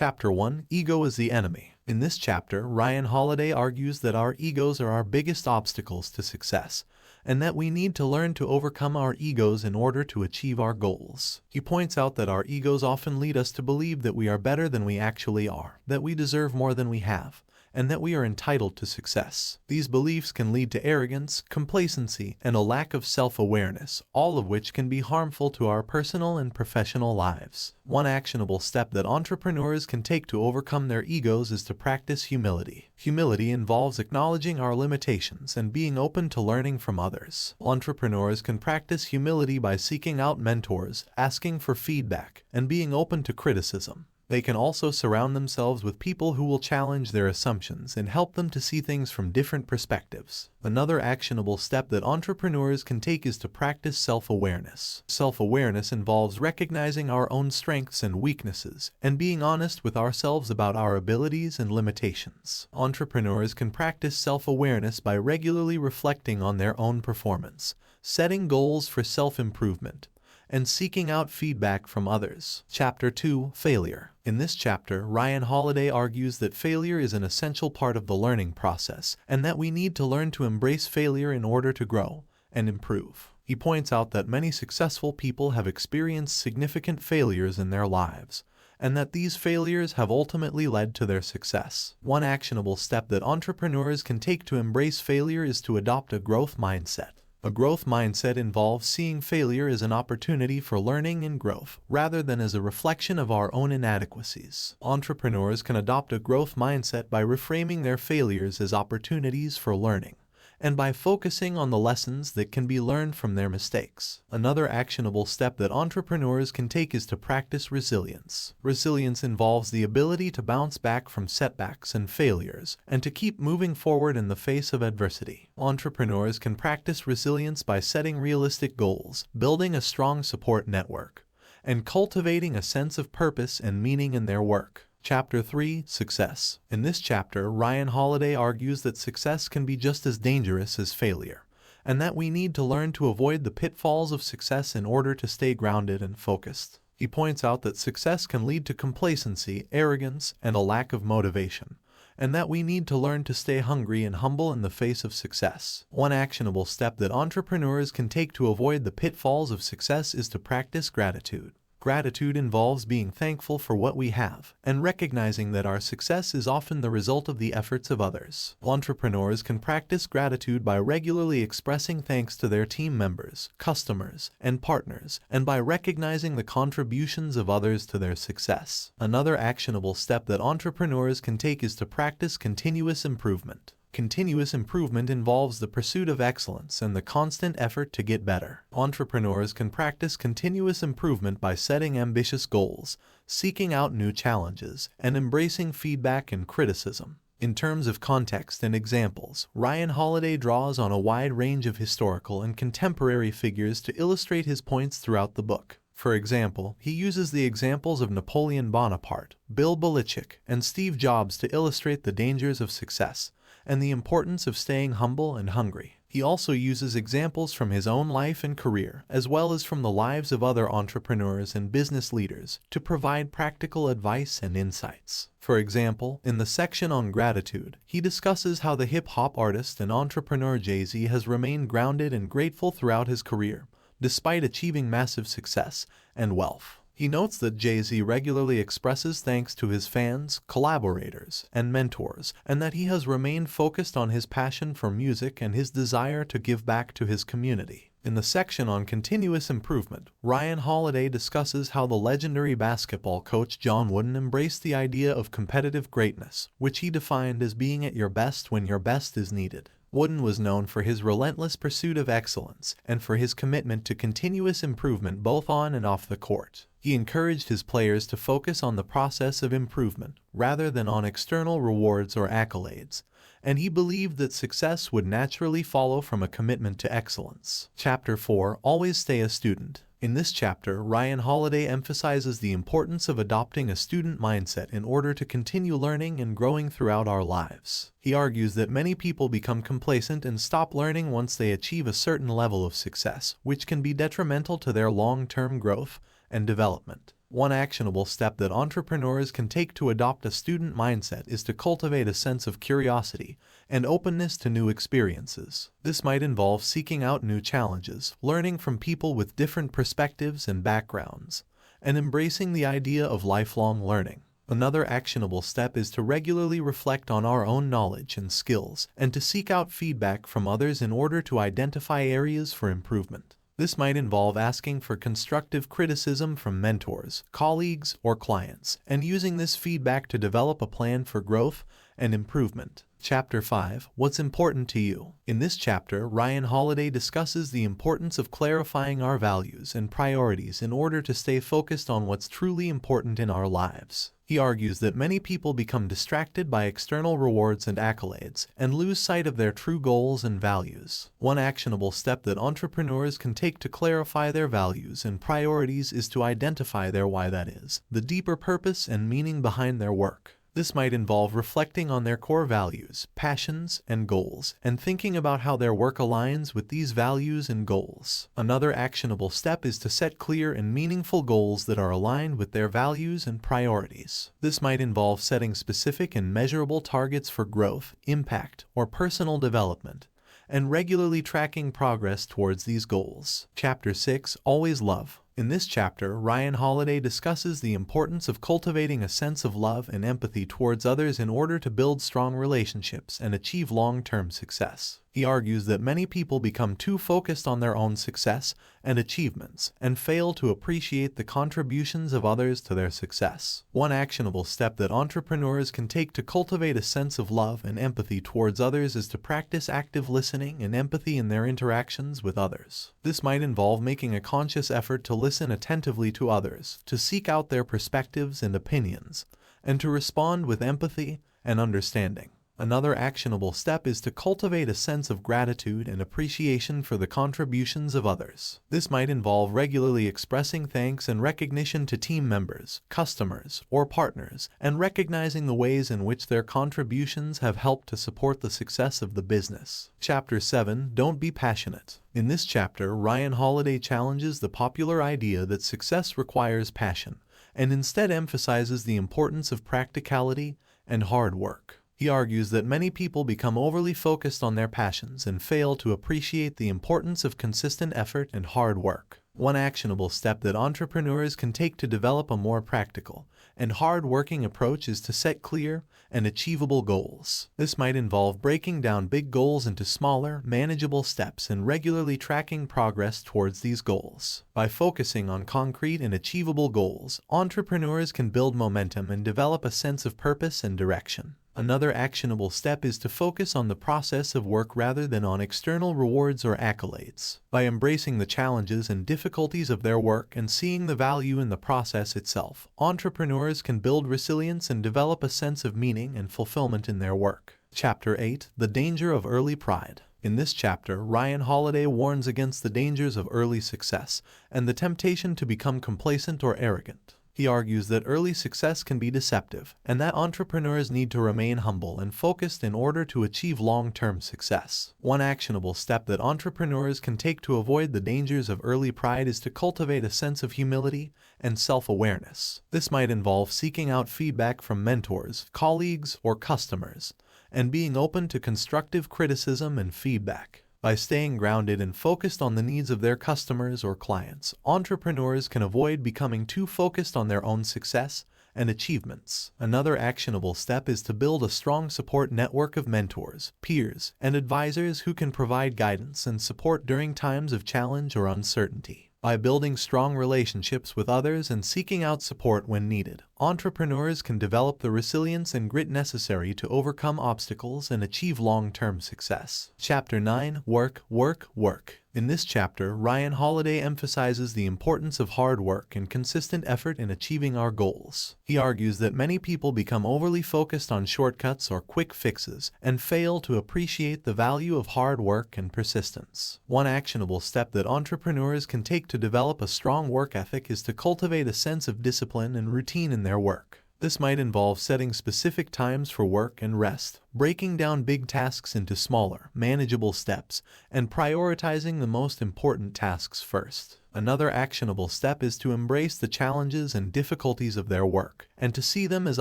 Chapter 1: Ego is the Enemy. In this chapter, Ryan Holiday argues that our egos are our biggest obstacles to success, and that we need to learn to overcome our egos in order to achieve our goals. He points out that our egos often lead us to believe that we are better than we actually are, that we deserve more than we have, and that we are entitled to success. These beliefs can lead to arrogance, complacency, and a lack of self-awareness, all of which can be harmful to our personal and professional lives. One actionable step that entrepreneurs can take to overcome their egos is to practice humility. Humility involves acknowledging our limitations and being open to learning from others. Entrepreneurs can practice humility by seeking out mentors, asking for feedback, and being open to criticism. They can also surround themselves with people who will challenge their assumptions and help them to see things from different perspectives. Another actionable step that entrepreneurs can take is to practice self-awareness. Self-awareness involves recognizing our own strengths and weaknesses and being honest with ourselves about our abilities and limitations. Entrepreneurs can practice self-awareness by regularly reflecting on their own performance, setting goals for self-improvement, and seeking out feedback from others. Chapter 2: Failure. In this chapter, Ryan Holiday argues that failure is an essential part of the learning process, and that we need to learn to embrace failure in order to grow and improve. He points out that many successful people have experienced significant failures in their lives, and that these failures have ultimately led to their success. One actionable step that entrepreneurs can take to embrace failure is to adopt a growth mindset. A growth mindset involves seeing failure as an opportunity for learning and growth, rather than as a reflection of our own inadequacies. Entrepreneurs can adopt a growth mindset by reframing their failures as opportunities for learning, and by focusing on the lessons that can be learned from their mistakes. Another actionable step that entrepreneurs can take is to practice resilience. Resilience involves the ability to bounce back from setbacks and failures, and to keep moving forward in the face of adversity. Entrepreneurs can practice resilience by setting realistic goals, building a strong support network, and cultivating a sense of purpose and meaning in their work. Chapter 3: Success. In this chapter, Ryan Holiday argues that success can be just as dangerous as failure, and that we need to learn to avoid the pitfalls of success in order to stay grounded and focused. He points out that success can lead to complacency, arrogance, and a lack of motivation, and that we need to learn to stay hungry and humble in the face of success. One actionable step that entrepreneurs can take to avoid the pitfalls of success is to practice gratitude. Gratitude involves being thankful for what we have, and recognizing that our success is often the result of the efforts of others. Entrepreneurs can practice gratitude by regularly expressing thanks to their team members, customers, and partners, and by recognizing the contributions of others to their success. Another actionable step that entrepreneurs can take is to practice continuous improvement. Continuous improvement involves the pursuit of excellence and the constant effort to get better. Entrepreneurs can practice continuous improvement by setting ambitious goals, seeking out new challenges, and embracing feedback and criticism. In terms of context and examples, Ryan Holiday draws on a wide range of historical and contemporary figures to illustrate his points throughout the book. For example, he uses the examples of Napoleon Bonaparte, Bill Belichick, and Steve Jobs to illustrate the dangers of success and the importance of staying humble and hungry. He also uses examples from his own life and career, as well as from the lives of other entrepreneurs and business leaders, to provide practical advice and insights. For example, in the section on gratitude, he discusses how the hip-hop artist and entrepreneur Jay-Z has remained grounded and grateful throughout his career, despite achieving massive success and wealth. He notes that Jay-Z regularly expresses thanks to his fans, collaborators, and mentors, and that he has remained focused on his passion for music and his desire to give back to his community. In the section on continuous improvement, Ryan Holiday discusses how the legendary basketball coach John Wooden embraced the idea of competitive greatness, which he defined as being at your best when your best is needed. Wooden was known for his relentless pursuit of excellence and for his commitment to continuous improvement both on and off the court. He encouraged his players to focus on the process of improvement rather than on external rewards or accolades, and he believed that success would naturally follow from a commitment to excellence. Chapter 4: Always Stay a Student. In this chapter, Ryan Holiday emphasizes the importance of adopting a student mindset in order to continue learning and growing throughout our lives. He argues that many people become complacent and stop learning once they achieve a certain level of success, which can be detrimental to their long-term growth and development. One actionable step that entrepreneurs can take to adopt a student mindset is to cultivate a sense of curiosity and openness to new experiences. This might involve seeking out new challenges, learning from people with different perspectives and backgrounds, and embracing the idea of lifelong learning. Another actionable step is to regularly reflect on our own knowledge and skills and to seek out feedback from others in order to identify areas for improvement. This might involve asking for constructive criticism from mentors, colleagues, or clients, and using this feedback to develop a plan for growth and improvement. Chapter 5. What's important to you? In this chapter, Ryan Holiday discusses the importance of clarifying our values and priorities in order to stay focused on what's truly important in our lives. He argues that many people become distracted by external rewards and accolades and lose sight of their true goals and values. One actionable step that entrepreneurs can take to clarify their values and priorities is to identify their why, that is, the deeper purpose and meaning behind their work. This might involve reflecting on their core values, passions, and goals, and thinking about how their work aligns with these values and goals. Another actionable step is to set clear and meaningful goals that are aligned with their values and priorities. This might involve setting specific and measurable targets for growth, impact, or personal development, and regularly tracking progress towards these goals. Chapter 6. Always love. In this chapter, Ryan Holiday discusses the importance of cultivating a sense of love and empathy towards others in order to build strong relationships and achieve long-term success. He argues that many people become too focused on their own success and achievements and fail to appreciate the contributions of others to their success. One actionable step that entrepreneurs can take to cultivate a sense of love and empathy towards others is to practice active listening and empathy in their interactions with others. This might involve making a conscious effort to listen attentively to others, to seek out their perspectives and opinions, and to respond with empathy and understanding. Another actionable step is to cultivate a sense of gratitude and appreciation for the contributions of others. This might involve regularly expressing thanks and recognition to team members, customers, or partners, and recognizing the ways in which their contributions have helped to support the success of the business. Chapter 7. Don't be passionate. In this chapter, Ryan Holiday challenges the popular idea that success requires passion, and instead emphasizes the importance of practicality and hard work. He argues that many people become overly focused on their passions and fail to appreciate the importance of consistent effort and hard work. One actionable step that entrepreneurs can take to develop a more practical and hard-working approach is to set clear and achievable goals. This might involve breaking down big goals into smaller, manageable steps and regularly tracking progress towards these goals. By focusing on concrete and achievable goals, entrepreneurs can build momentum and develop a sense of purpose and direction. Another actionable step is to focus on the process of work rather than on external rewards or accolades. By embracing the challenges and difficulties of their work and seeing the value in the process itself, entrepreneurs can build resilience and develop a sense of meaning and fulfillment in their work. Chapter 8. The Danger of Early Pride. In this chapter, Ryan Holiday warns against the dangers of early success and the temptation to become complacent or arrogant. He argues that early success can be deceptive, and that entrepreneurs need to remain humble and focused in order to achieve long-term success. One actionable step that entrepreneurs can take to avoid the dangers of early pride is to cultivate a sense of humility and self-awareness. This might involve seeking out feedback from mentors, colleagues, or customers, and being open to constructive criticism and feedback. By staying grounded and focused on the needs of their customers or clients, entrepreneurs can avoid becoming too focused on their own success and achievements. Another actionable step is to build a strong support network of mentors, peers, and advisors who can provide guidance and support during times of challenge or uncertainty. By building strong relationships with others and seeking out support when needed, entrepreneurs can develop the resilience and grit necessary to overcome obstacles and achieve long-term success. Chapter 9. Work, work, work. In this chapter, Ryan Holiday emphasizes the importance of hard work and consistent effort in achieving our goals. He argues that many people become overly focused on shortcuts or quick fixes and fail to appreciate the value of hard work and persistence. One actionable step that entrepreneurs can take to develop a strong work ethic is to cultivate a sense of discipline and routine in their work. This might involve setting specific times for work and rest, breaking down big tasks into smaller, manageable steps, and prioritizing the most important tasks first. Another actionable step is to embrace the challenges and difficulties of their work, and to see them as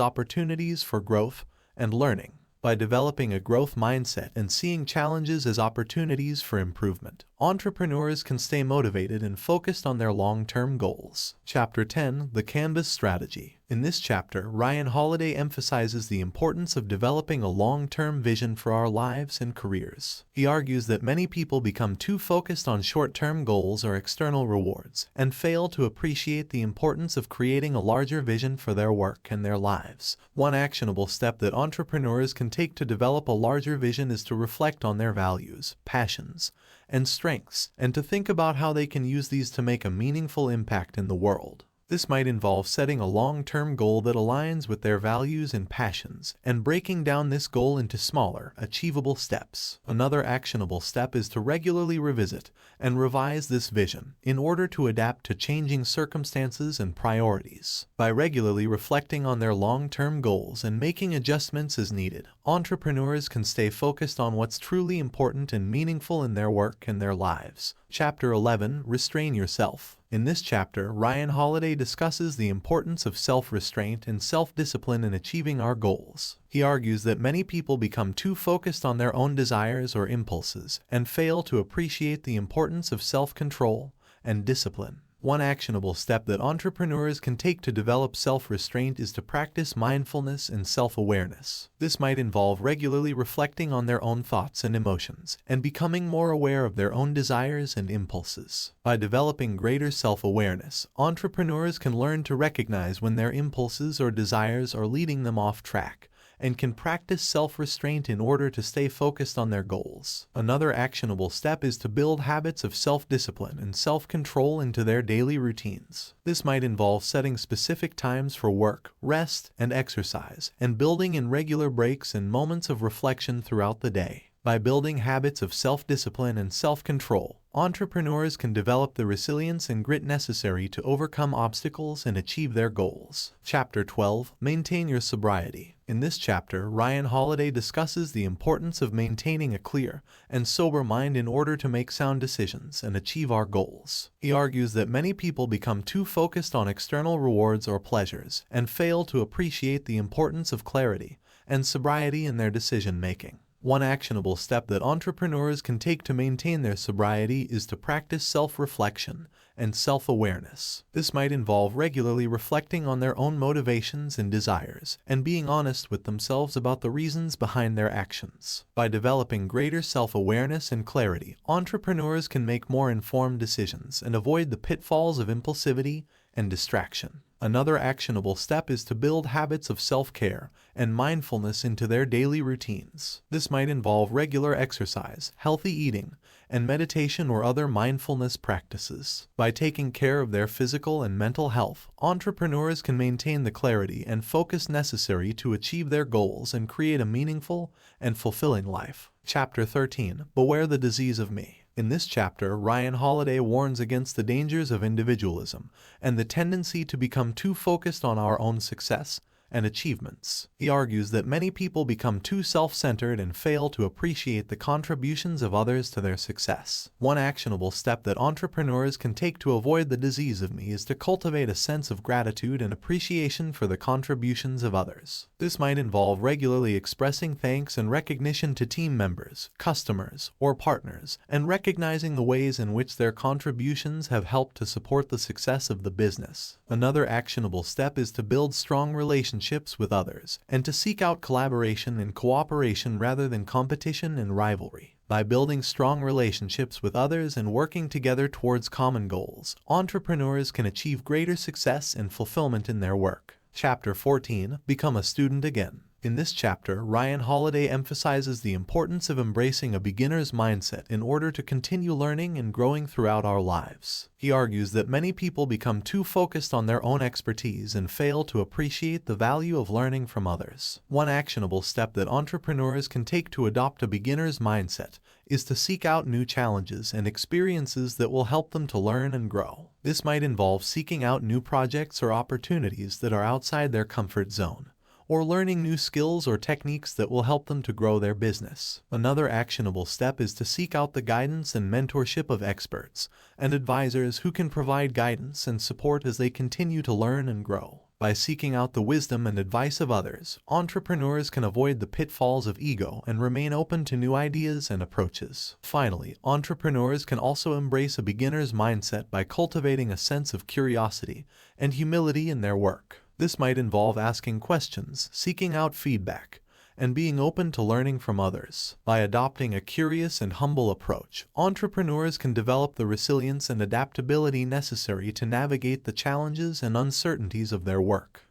opportunities for growth and learning. By developing a growth mindset and seeing challenges as opportunities for improvement, entrepreneurs can stay motivated and focused on their long-term goals. Chapter 10: The Canvas Strategy. In this chapter, Ryan Holiday emphasizes the importance of developing a long-term vision for our lives and careers. He argues that many people become too focused on short-term goals or external rewards and fail to appreciate the importance of creating a larger vision for their work and their lives. One actionable step that entrepreneurs can take to develop a larger vision is to reflect on their values, passions, and strengths, and to think about how they can use these to make a meaningful impact in the world. This might involve setting a long-term goal that aligns with their values and passions, and breaking down this goal into smaller, achievable steps. Another actionable step is to regularly revisit and revise this vision in order to adapt to changing circumstances and priorities. By regularly reflecting on their long-term goals and making adjustments as needed, entrepreneurs can stay focused on what's truly important and meaningful in their work and their lives. Chapter 11: Restrain Yourself. In this chapter, Ryan Holiday discusses the importance of self-restraint and self-discipline in achieving our goals. He argues that many people become too focused on their own desires or impulses and fail to appreciate the importance of self-control and discipline. One actionable step that entrepreneurs can take to develop self-restraint is to practice mindfulness and self-awareness. This might involve regularly reflecting on their own thoughts and emotions and becoming more aware of their own desires and impulses. By developing greater self-awareness, entrepreneurs can learn to recognize when their impulses or desires are leading them off track, and can practice self-restraint in order to stay focused on their goals. Another actionable step is to build habits of self-discipline and self-control into their daily routines. This might involve setting specific times for work, rest, and exercise, and building in regular breaks and moments of reflection throughout the day. By building habits of self-discipline and self-control, entrepreneurs can develop the resilience and grit necessary to overcome obstacles and achieve their goals. Chapter 12: Maintain Your Sobriety. In this chapter, Ryan Holiday discusses the importance of maintaining a clear and sober mind in order to make sound decisions and achieve our goals. He argues that many people become too focused on external rewards or pleasures and fail to appreciate the importance of clarity and sobriety in their decision-making. One actionable step that entrepreneurs can take to maintain their sobriety is to practice self-reflection and self-awareness. This might involve regularly reflecting on their own motivations and desires, and being honest with themselves about the reasons behind their actions. By developing greater self-awareness and clarity, entrepreneurs can make more informed decisions and avoid the pitfalls of impulsivity and distraction. Another actionable step is to build habits of self-care and mindfulness into their daily routines. This might involve regular exercise, healthy eating, and meditation or other mindfulness practices. By taking care of their physical and mental health, entrepreneurs can maintain the clarity and focus necessary to achieve their goals and create a meaningful and fulfilling life. Chapter 13: Beware the Disease of Me. In this chapter, Ryan Holiday warns against the dangers of individualism and the tendency to become too focused on our own success and achievements. He argues that many people become too self-centered and fail to appreciate the contributions of others to their success. One actionable step that entrepreneurs can take to avoid the disease of me is to cultivate a sense of gratitude and appreciation for the contributions of others. This might involve regularly expressing thanks and recognition to team members, customers, or partners, and recognizing the ways in which their contributions have helped to support the success of the business. Another actionable step is to build strong relationships with others, and to seek out collaboration and cooperation rather than competition and rivalry. By building strong relationships with others and working together towards common goals, entrepreneurs can achieve greater success and fulfillment in their work. Chapter 14: Become a Student Again. In this chapter, Ryan Holiday emphasizes the importance of embracing a beginner's mindset in order to continue learning and growing throughout our lives. He argues that many people become too focused on their own expertise and fail to appreciate the value of learning from others. One actionable step that entrepreneurs can take to adopt a beginner's mindset is to seek out new challenges and experiences that will help them to learn and grow. This might involve seeking out new projects or opportunities that are outside their comfort zone, or learning new skills or techniques that will help them to grow their business. Another actionable step is to seek out the guidance and mentorship of experts and advisors who can provide guidance and support as they continue to learn and grow. By seeking out the wisdom and advice of others, entrepreneurs can avoid the pitfalls of ego and remain open to new ideas and approaches. Finally, entrepreneurs can also embrace a beginner's mindset by cultivating a sense of curiosity and humility in their work. This might involve asking questions, seeking out feedback, and being open to learning from others. By adopting a curious and humble approach, entrepreneurs can develop the resilience and adaptability necessary to navigate the challenges and uncertainties of their work.